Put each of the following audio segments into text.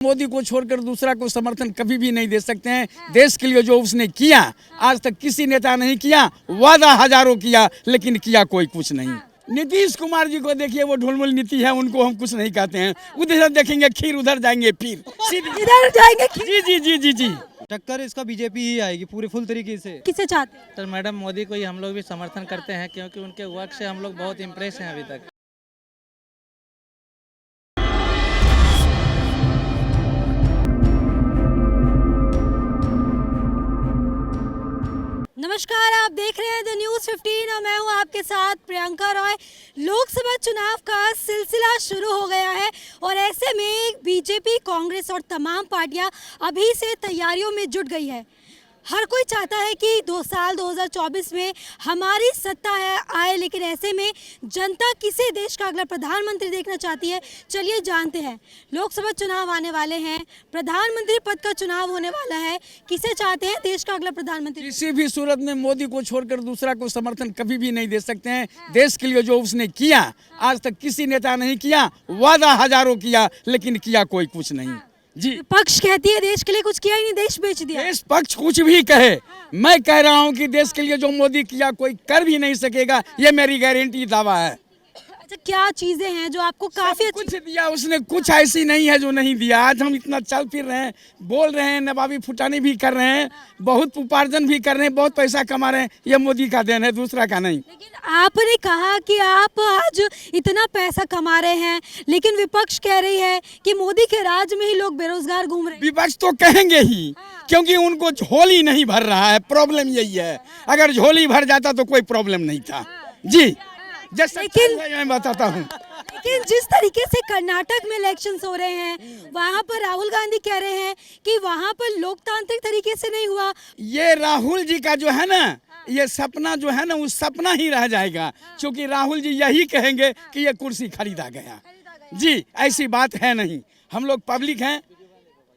मोदी को छोड़कर दूसरा को समर्थन कभी भी नहीं दे सकते हैं। देश के लिए जो उसने किया आज तक किसी नेता नहीं किया। वादा हजारों किया लेकिन किया कोई कुछ नहीं। नीतीश कुमार जी को देखिए, वो ढुलमुल नीति है, उनको हम कुछ नहीं कहते हैं। उधर देखेंगे खीर, उधर जाएंगे फिर, इधर जाएंगे जी जी जी जी जी। टक्कर इसका बीजेपी ही आएगी पूरे फुल तरीके से। किसे चाहते हैं? तो मैडम मोदी को ही हम लोग भी समर्थन करते हैं, क्योंकि उनके वर्क से हम लोग बहुत इम्प्रेस हैं अभी तक। नमस्कार, आप देख रहे हैं द न्यूज़ 15 और मैं हूं आपके साथ प्रियंका रॉय। लोकसभा चुनाव का सिलसिला शुरू हो गया है और ऐसे में बीजेपी, कांग्रेस और तमाम पार्टियां अभी से तैयारियों में जुट गई है। हर कोई चाहता है कि 2024 में हमारी सत्ता आए, लेकिन ऐसे में जनता किसे देश का अगला प्रधानमंत्री देखना चाहती है, चलिए जानते हैं। लोकसभा चुनाव आने वाले हैं, प्रधानमंत्री पद का चुनाव होने वाला है। किसे चाहते हैं देश का अगला प्रधानमंत्री? किसी भी सूरत में मोदी को छोड़कर दूसरा को समर्थन कभी भी नहीं दे सकते हैं। देश के लिए जो उसने किया आज तक किसी नेता नहीं किया। वादा हजारों किया लेकिन किया कोई कुछ नहीं जी। विपक्ष कहती है देश के लिए कुछ किया ही नहीं, देश बेच दिया। देश पक्ष कुछ भी कहे, मैं कह रहा हूं कि देश के लिए जो मोदी किया कोई कर भी नहीं सकेगा, ये मेरी गारंटी दावा है। अच्छा, क्या चीजें हैं जो आपको काफी कुछ दिया उसने, कुछ ऐसी नहीं है जो नहीं दिया। आज हम इतना चल फिर रहे हैं, बोल रहे हैं, नवाबी फुटानी भी कर रहे हैं, बहुत उपार्जन भी कर रहे हैं, बहुत पैसा कमा रहे हैं। ये मोदी का देन है, दूसरा का नहीं। लेकिन आपने कहा कि आप आज इतना पैसा कमा रहे हैं, लेकिन विपक्ष कह रही है कि मोदी के राज में ही लोग बेरोजगार घूम रहे हैं। विपक्ष तो कहेंगे ही, क्योंकि उनको झोली नहीं भर रहा है। प्रॉब्लम यही है। अगर झोली भर जाता तो कोई प्रॉब्लम नहीं था जी। लेकिन मैं बताता हूँ, लेकिन जिस तरीके से कर्नाटक में इलेक्शंस हो रहे हैं, वहाँ पर राहुल गांधी कह रहे हैं कि वहाँ पर लोकतांत्रिक तरीके से नहीं हुआ। ये राहुल जी का जो है ना, ये सपना जो है ना, वो सपना ही रह जाएगा, क्योंकि राहुल जी यही कहेंगे कि ये कुर्सी खरीदा गया जी। ऐसी बात है नहीं। हम लोग पब्लिक हैं,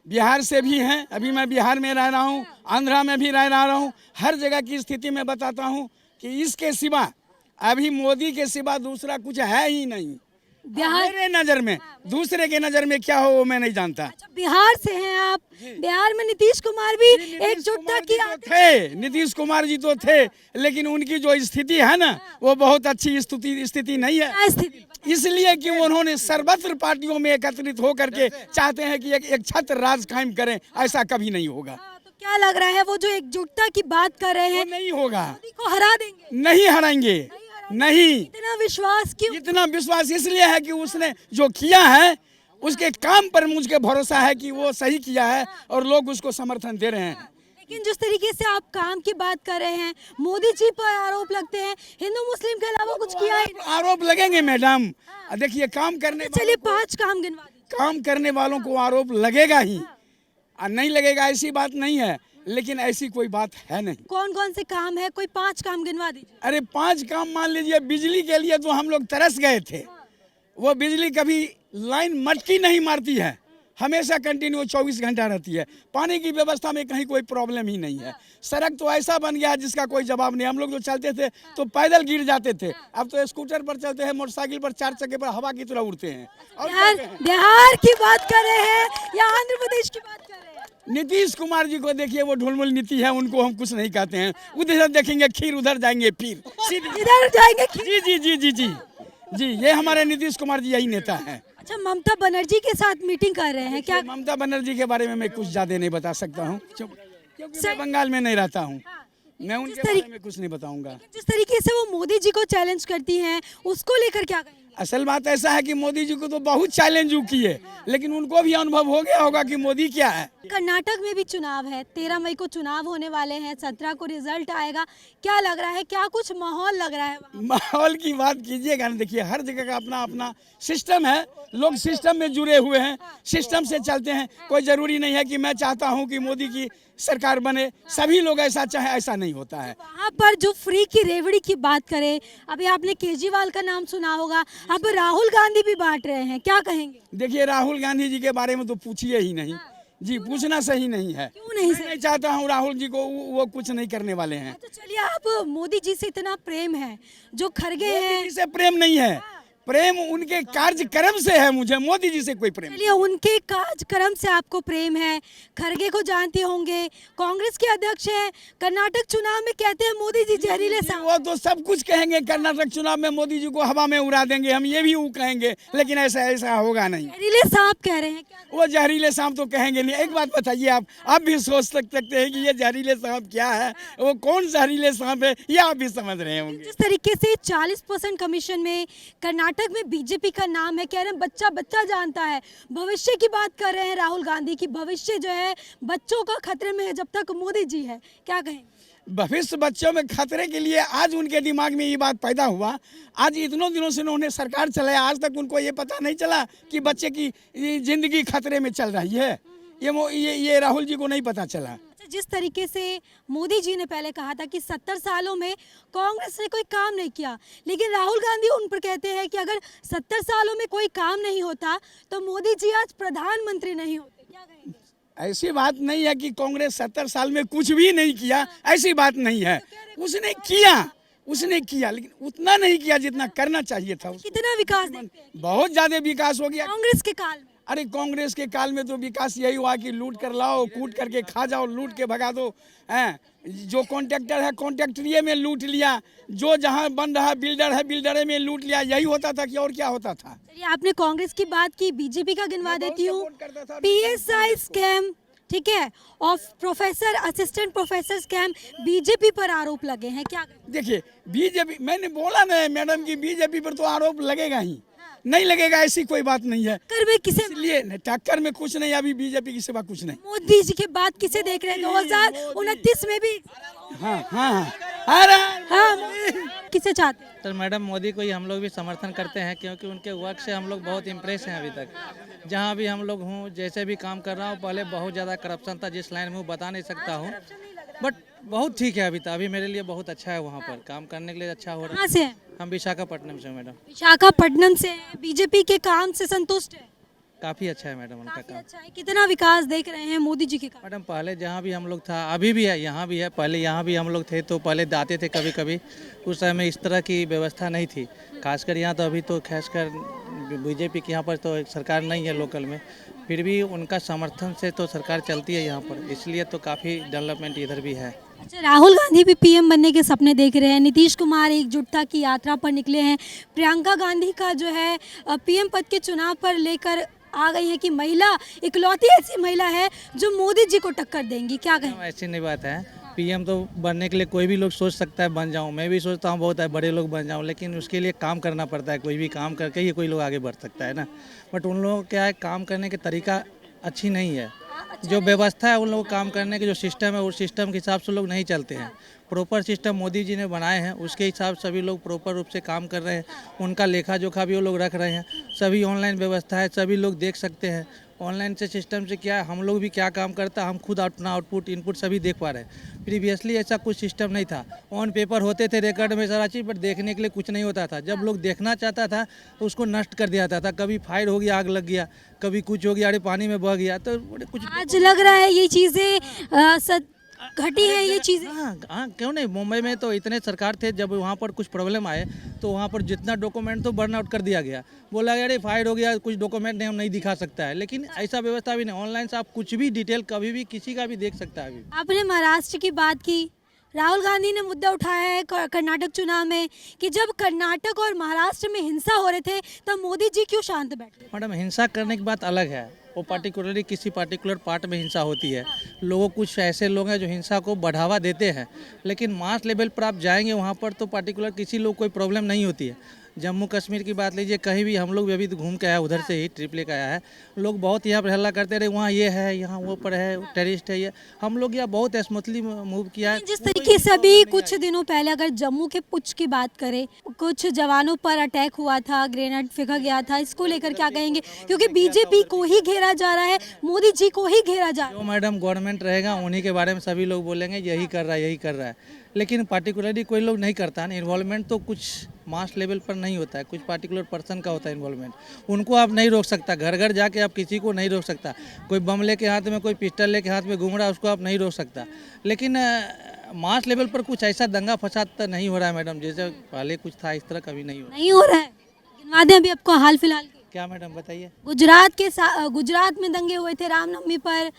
बिहार से भी हैं। अभी मैं बिहार में रह रहा हूँ, आंध्रा में भी रह रहा हूँ। हर जगह की स्थिति में बताता हूँ कि इसके सिवा, अभी मोदी के सिवा दूसरा कुछ है ही नहीं। मेरे नजर में, दूसरे के नजर में क्या हो वो मैं नहीं जानता। अच्छा, बिहार से हैं आप। बिहार में नीतीश कुमार भी एकजुटता की थे। नीतीश कुमार जी तो थे, लेकिन उनकी जो स्थिति है ना, वो बहुत अच्छी स्थिति नहीं है। इसलिए कि उन्होंने सर्वत्र पार्टियों में एकत्रित होकर के चाहते हैं कि एक छत्र राज कायम करें। ऐसा कभी नहीं होगा। तो क्या लग रहा है, वो जो एकजुटता की बात कर रहे हैं, नहीं होगा। मोदी को हरा देंगे? नहीं हराएंगे, नहीं। इतना विश्वास क्यों? इतना विश्वास इसलिए है कि उसने जो किया है, उसके काम पर मुझे भरोसा है कि वो सही किया है और लोग उसको समर्थन दे रहे हैं। लेकिन जिस तरीके से आप काम की बात कर रहे हैं, मोदी जी पर आरोप लगते हैं, हिंदू मुस्लिम के अलावा कुछ किया है? आरोप लगेंगे मैडम। देखिए, काम करने, चलिए 5 काम गिनवा दीजिए। काम करने वालों को आरोप लगेगा ही, नहीं लगेगा ऐसी बात नहीं है, लेकिन ऐसी कोई बात है नहीं। कौन कौन से काम है, कोई 5 काम गिनवा दीजिए। अरे 5 काम मान लीजिए। बिजली के लिए तो हम लोग तरस गए थे। वो बिजली कभी लाइन मटकी नहीं मारती है, हमेशा कंटिन्यू 24 घंटा रहती है। पानी की व्यवस्था में कहीं कोई प्रॉब्लम ही नहीं है। सड़क तो ऐसा बन गया है जिसका कोई जवाब नहीं। हम लोग जो चलते थे तो पैदल गिर जाते थे, अब तो स्कूटर पर चलते हैं, मोटरसाइकिल पर, 4 चक्के पर हवा की तरह उड़ते हैं। और बिहार की बात कर रहे हैं या आंध्र प्रदेश की बात कर रहे हैं? नीतीश कुमार जी को देखिए, वो ढुलमुल नीति है, उनको हम कुछ नहीं कहते हैं। उधर देखेंगे खीर, उधर जाएंगे फिर, इधर जाएंगे जी जी जी जी जी जी। ये हमारे नीतीश कुमार जी यही नेता है। अच्छा, ममता बनर्जी के साथ मीटिंग कर रहे हैं क्या? ममता बनर्जी के बारे में मैं कुछ ज्यादा नहीं बता सकता हूँ, क्योंकि मैं बंगाल में नहीं रहता हूँ। मैं उनके बारे में कुछ नहीं बताऊंगा। जिस तरीके से वो मोदी जी को चैलेंज करती हैं, उसको लेकर क्या कहेंगे? असल बात ऐसा है कि मोदी जी को तो बहुत चैलेंज किए, लेकिन उनको भी अनुभव हो गया होगा कि मोदी क्या है। कर्नाटक में भी चुनाव है, 13 मई को चुनाव होने वाले हैं, 17 को रिजल्ट आएगा। क्या लग रहा है, क्या कुछ माहौल लग रहा है? माहौल की बात कीजिएगा ना, देखिए हर जगह का अपना अपना सिस्टम है। लोग सिस्टम में जुड़े हुए हैं, सिस्टम से चलते हैं। कोई जरूरी नहीं है कि मैं चाहता हूं कि मोदी की सरकार बने, सभी लोग ऐसा चाहे, ऐसा नहीं होता है। वहाँ पर जो फ्री की रेवड़ी की बात करें, अभी आपने केजरीवाल का नाम सुना होगा, अब राहुल गांधी भी बांट रहे हैं, क्या कहेंगे? देखिए, राहुल गांधी जी के बारे में तो पूछिए ही नहीं जी, पूछना सही नहीं है। क्यों नहीं? मैं चाहता हूँ राहुल जी को, वो कुछ नहीं करने वाले हैं। तो चलिए, आप मोदी जी से इतना प्रेम है, जो खड़गे हैं, से प्रेम नहीं है, प्रेम उनके कार्यक्रम से है, मुझे मोदी जी से कोई प्रेम नहीं। चलिए, उनके कार्यक्रम से आपको प्रेम है। खरगे को जानते होंगे, कांग्रेस के अध्यक्ष हैं। कर्नाटक चुनाव में कहते हैं मोदी जी जहरीले सांप। वो तो सब कुछ कहेंगे, कर्नाटक चुनाव में मोदी जी को हवा में उड़ा देंगे, हम ये भी कहेंगे, लेकिन ऐसा होगा नहीं। जहरीले सांप कह रहे हैं क्या? वो जहरीले सांप तो कहेंगे नहीं। एक बात बताइए, आप भी सोच सकते हैं कि ये जहरीले सांप क्या है, वो कौन जहरीले सांप है, ये आप भी समझ रहे होंगे। जिस तरीके से 40% कमीशन में कर्नाटक में बीजेपी का नाम है, कह रहे हैं बच्चा बच्चा जानता है। भविष्य की बात कर रहे हैं राहुल गांधी की, भविष्य जो है बच्चों का खतरे में है जब तक मोदी जी है, क्या कहेंगे? भविष्य बच्चों में खतरे के लिए आज उनके दिमाग में ये बात पैदा हुआ। आज इतनों दिनों से उन्होंने सरकार चलाया, आज तक उनको ये पता नहीं चला कि बच्चे की जिंदगी खतरे में चल रही है। ये राहुल जी को नहीं पता चला। जिस तरीके से मोदी जी ने पहले कहा था कि 70 सालों में कांग्रेस ने कोई काम नहीं किया, लेकिन राहुल गांधी उन पर कहते हैं कि अगर 70 सालों में कोई काम नहीं होता तो मोदी जी आज प्रधानमंत्री नहीं होते, क्या कहेंगे? ऐसी बात नहीं है कि कांग्रेस 70 साल में कुछ भी नहीं किया, ऐसी बात नहीं है। उसने किया लेकिन उतना नहीं किया जितना करना चाहिए था। कितना विकास देखते हैं बहुत ज्यादा विकास हो गया कांग्रेस के काल में? अरे कांग्रेस के काल में तो विकास यही हुआ कि लूट कर लाओ, कूट करके खा जाओ, लूट के भगा दो। हैं, जो कॉन्ट्रैक्टर है कॉन्ट्रैक्टरिये में लूट लिया, जो जहां बन रहा बिल्डर है बिल्डरे में लूट लिया, यही होता था कि और क्या होता था। चलिए, आपने कांग्रेस की बात की, बीजेपी का गिनवा देती हूँ। PSI स्कैम, ठीक है, और professor assistant professor scam, BJP पर आरोप लगे हैं, क्या कहेंगे? देखिए बीजेपी, मैंने बोला ना मैडम की बीजेपी पर तो आरोप लगेगा ही, नहीं लगेगा ऐसी कोई बात नहीं है। टक्कर में किसे? इसलिए टक्कर में कुछ नहीं, अभी बीजेपी की सिवा कुछ नहीं। मोदी जी के बाद किसे देख रहे हैं 2029 में भी? हाँ, किसे चाहते हैं? तो मैडम मोदी को ही हम लोग भी समर्थन करते हैं, क्योंकि उनके वर्क से हम लोग बहुत इम्प्रेस हैं अभी तक। जहाँ भी हम लोग हूँ, जैसे भी काम कर रहा हूँ, पहले बहुत ज़्यादा करप्शन था, जिस लाइन में हूँ बता नहीं सकता हूँ, बट बहुत ठीक है अभी तो। अभी मेरे लिए बहुत अच्छा है, वहाँ पर काम करने के लिए अच्छा हो रहा कहाँ से हैं? है। हम विशाखापट्टनम से मैडम। विशाखापट्टनम से हैं। बीजेपी के काम से संतुष्ट है? काफ़ी अच्छा है मैडम उनका काम। अच्छा है। कितना विकास देख रहे हैं मोदी जी के काम? मैडम पहले जहाँ भी हम लोग था, अभी भी है, यहाँ भी है, पहले यहाँ भी हम लोग थे तो पहले आते थे कभी कभी, उस समय में इस तरह की व्यवस्था नहीं थी, खासकर यहाँ तो। अभी तो खासकर बीजेपी के यहाँ पर तो सरकार नहीं है लोकल में, फिर भी उनका समर्थन से तो सरकार चलती है यहाँ पर, इसलिए तो काफ़ी डेवलपमेंट इधर भी है। अच्छा, राहुल गांधी भी पीएम बनने के सपने देख रहे हैं, नीतीश कुमार एकजुटता की यात्रा पर निकले हैं, प्रियंका गांधी का जो है पीएम पद के चुनाव पर लेकर आ गई है कि महिला इकलौती ऐसी महिला है जो मोदी जी को टक्कर देंगी, क्या कहें? ऐसी नहीं बात है, पीएम तो बनने के लिए कोई भी लोग सोच सकता है बन जाऊं, मैं भी सोचता हूं बहुत है बड़े लोग बन जाऊं, लेकिन उसके लिए काम करना पड़ता है। कोई भी काम करके ही कोई लोग आगे बढ़ सकता है ना, बट उन लोगों क्या है, काम करने के तरीका अच्छी नहीं है। जो व्यवस्था है उन लोगों काम करने के, जो सिस्टम है उस सिस्टम के हिसाब से लोग नहीं चलते हैं। प्रॉपर सिस्टम मोदी जी ने बनाए हैं, उसके हिसाब से सभी लोग प्रॉपर रूप से काम कर रहे हैं, उनका लेखा जोखा भी वो लोग रख रहे हैं। सभी ऑनलाइन व्यवस्था है, सभी लोग देख सकते हैं। ऑनलाइन से सिस्टम से क्या है, हम लोग भी क्या काम करता है, हम खुद अपना आउटपुट इनपुट सभी देख पा रहे हैं। प्रीवियसली ऐसा कुछ सिस्टम नहीं था, ऑन पेपर होते थे रिकॉर्ड में सारा चीज़, बट देखने के लिए कुछ नहीं होता था। जब लोग देखना चाहता था तो उसको नष्ट कर दिया जाता था, कभी फायर हो गया, आग लग गया, कभी कुछ हो गया, अरे पानी में बह गया, तो कुछ आज लग रहा है ये चीज़ें घटी है, ये चीज़ें। हाँ, क्यों नहीं। मुंबई में तो इतने सरकार थे, जब वहाँ पर कुछ प्रॉब्लम आए तो वहाँ पर जितना डॉक्यूमेंट तो बर्न आउट कर दिया गया, बोला गया अरे फायर हो गया, कुछ डॉक्यूमेंट नहीं, हम नहीं दिखा सकता है। लेकिन ऐसा व्यवस्था भी नहीं, ऑनलाइन से आप कुछ भी डिटेल कभी भी किसी का भी देख सकता है। अभी आपने महाराष्ट्र की बात की, राहुल गांधी ने मुद्दा उठाया है कर्नाटक चुनाव में कि जब कर्नाटक और महाराष्ट्र में हिंसा हो रहे थे तब मोदी जी क्यों शांत बैठे? मैडम हिंसा करने की बात अलग है, वो पार्टिकुलरली किसी पार्टिकुलर पार्ट में हिंसा होती है। लोगों कुछ ऐसे लोग हैं जो हिंसा को बढ़ावा देते हैं, लेकिन मास लेवल पर आप जाएंगे वहाँ पर तो पार्टिकुलर किसी लोग कोई प्रॉब्लम नहीं होती है। जम्मू कश्मीर की बात लीजिए, कहीं भी हम लोग भी अभी घूम के आया, उधर से ही ट्रिप लेकर आया है, लोग बहुत यहाँ पर हल्ला करते रहे, वहाँ ये है, यहाँ वो पर है, टेररिस्ट है, ये हम लोग यहाँ बहुत स्मूथली मूव किया है। जिस तरीके से अभी कुछ दिनों पहले अगर जम्मू के पुंछ की बात करें, कुछ जवानों पर अटैक हुआ था, ग्रेनेड फेंका गया था, इसको लेकर क्या कहेंगे? क्योंकि बीजेपी को ही घेरा जा रहा है, मोदी जी को ही घेरा जा रहा है। जो मैडम गवर्नमेंट रहेगा उन्हीं के बारे में सभी लोग बोलेंगे यही कर रहा है, यही कर रहा है, लेकिन पार्टिकुलरली कोई लोग नहीं करता ना। इन्वॉल्वमेंट तो कुछ मास लेवल पर नहीं होता है, कुछ पार्टिकुलर पर्सन का होता है इन्वॉल्वमेंट, उनको आप नहीं रोक सकता। घर घर जाके आप किसी को नहीं रोक सकता, कोई बम लेके हाथ में, कोई पिस्टल लेके हाथ में घूम रहा है, उसको आप नहीं रोक सकता। लेकिन मास लेवल पर कुछ ऐसा दंगा फसाद तो नहीं हो रहा है मैडम, जैसे पहले कुछ था इस तरह कभी नहीं हो रहा। नहीं हो रहा है, सुना दें अभी आपको हाल फिलहाल की। क्या मैडम बताइए। गुजरात में दंगे हुए थे रामनवमी पर,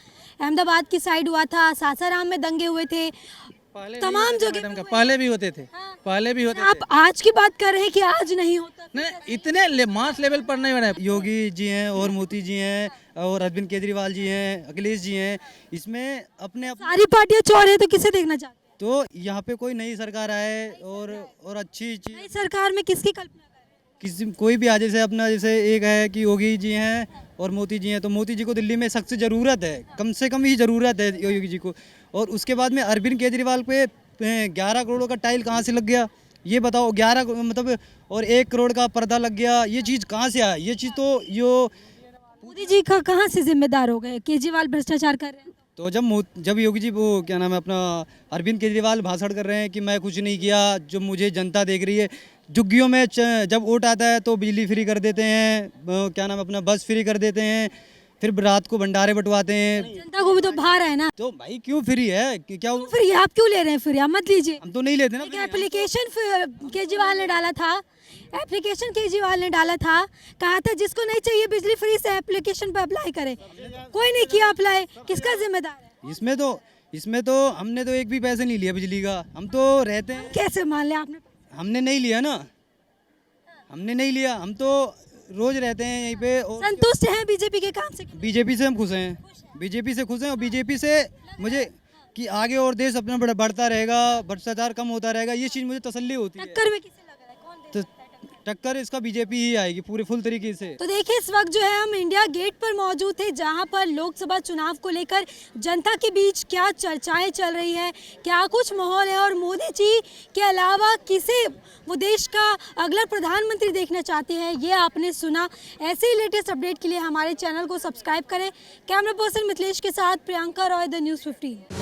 अहमदाबाद की साइड हुआ था, सासाराम में दंगे हुए थे, तमाम जगह मैडम का पहले भी होते थे, पहले भी होते आप आज की बात कर रहे हैं कि आज नहीं होता। नहीं इतने मास लेवल पर नहीं बना है। योगी जी हैं और मोदी जी हैं और अरविंद केजरीवाल जी हैं, अखिलेश जी हैं, इसमें अपने सारी पार्टियां चोर है तो किसे देखना चाहते हैं? तो यहाँ पे कोई नई सरकार आए और अच्छी चीज नई सरकार में किसकी कल्पना कर रहे हैं? किसी कोई भी आ, जैसे अपना जैसे एक है कि योगी जी हैं और मोदी जी हैं, तो मोदी जी को दिल्ली में सख्त ज़रूरत है, कम से कम ही ज़रूरत है योगी जी को। और उसके बाद में अरविंद केजरीवाल पे 11 करोड़ का टाइल कहाँ से लग गया ये बताओ, 11 मतलब, और 1 करोड़ का पर्दा लग गया, ये चीज़ कहाँ से आया? ये चीज़ तो मोदी जी का कहाँ से जिम्मेदार हो गए? केजरीवाल भ्रष्टाचार कर रहे हैं तो जब योगी जी वो क्या नाम है अपना अरविंद केजरीवाल भाषण कर रहे हैं कि मैं कुछ नहीं किया, जो मुझे जनता देख रही है, झुग्गियों में जब वोट आता है तो बिजली फ्री कर देते हैं, क्या नाम है अपना बस फ्री कर देते हैं, फिर रात को भंडारे बंटवाते हैं। जनता को भी तो बाहर है ना, तो भाई क्यों फ्री है क्या फ्री आप क्यों ले रहे हैं? फ्री आप मत लीजिए। हम तो नहीं लेते ना। एक एप्लीकेशन केजरीवाल ने डाला था, एप्लीकेशन केजरीवाल ने डाला था, कहा था जिसको नहीं चाहिए बिजली फ्री से एप्लीकेशन पे अप्लाई करे, कोई नहीं किया अप्लाई, किसका जिम्मेदार है? इसमें तो हमने तो एक भी पैसे नहीं लिया बिजली का, हम तो रहते हैं। कैसे मान लिया आपने? हमने नहीं लिया ना, हमने नहीं लिया, हम तो रोज रहते हैं यहीं पे। और संतुष्ट हैं बीजेपी के काम से? बीजेपी से हम खुश हैं, बीजेपी से खुश हैं, और बीजेपी से मुझे कि आगे और देश अपना बढ़ता रहेगा, भ्रष्टाचार कम होता रहेगा, ये चीज़ मुझे तसल्ली होती है। टक्कर में किसे लग रहा है? कौन दे तो सकता है टक्कर? टक्कर इसका बीजेपी ही आएगी पूरे फुल तरीके से। तो देखिए इस वक्त जो है हम इंडिया गेट पर मौजूद थे, जहां पर लोकसभा चुनाव को लेकर जनता के बीच क्या चर्चाएं चल रही है, क्या कुछ माहौल है, और मोदी जी के अलावा किसे वो देश का अगला प्रधानमंत्री देखना चाहते हैं, ये आपने सुना। ऐसे ही लेटेस्ट अपडेट के लिए हमारे चैनल को सब्सक्राइब करें। कैमरा पर्सन मिथिलेश के साथ प्रियंका रॉय, द न्यूज़ 15।